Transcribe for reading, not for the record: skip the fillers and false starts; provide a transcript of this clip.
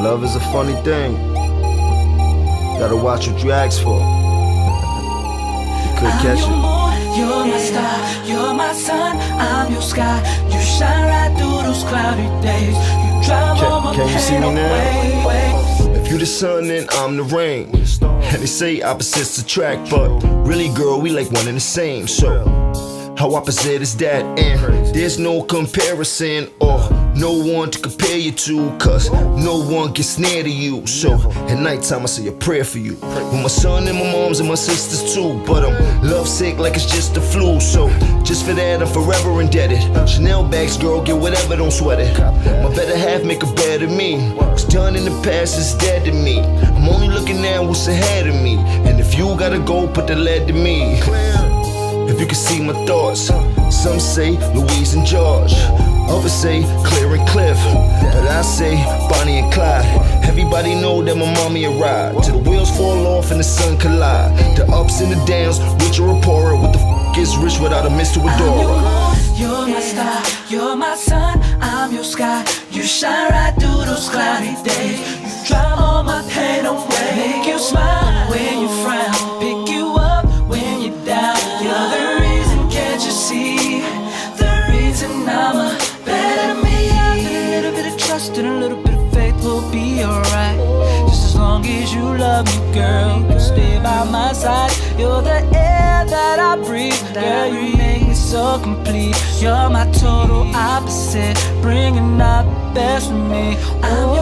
Love is a funny thing. Gotta watch what you ask for. You could catch I'm your it. moon, you're my star, you're my sun, I'm your sky. You shine right through those cloudy days. You drive all my Can you see pain me now? away. If you the sun, then I'm the rain. And they say opposites attract, but really, girl, we like one and the same. So, how opposite is that? And there's no comparison or no one to compare you to, cause no one gets near to you. So, at nighttime I say a prayer for you, with my son and my moms and my sisters too. But I'm lovesick like it's just the flu. So, just for that I'm forever indebted. Chanel bags, girl, get whatever, don't sweat it. My better half make a better me. What's done in the past is dead to me. I'm only looking at what's ahead of me. And if you gotta go, put the lead to me. If you can see my thoughts, some say Louise and George, others say Claire and Cliff, but I say Bonnie and Clyde. Everybody know that my mommy a ride till the wheels fall off and the sun collide. The ups and the downs, richer or poorer. What the f is rich without a Mr. I'm your Adora? moon, you're my star, you're my sun, I'm your sky. You shine right through those cloudy days. You drive all my pain away. Make you smile when you frown, pick you up when you're down. You're the reason, can't you see? The reason I'm a better me. A little bit of trust and a little bit of faith will be alright. Just as long as you love me, girl, you stay by my side. You're the air that I breathe, girl, you make me so complete. You're my total opposite, bringing out the best in me. I'm your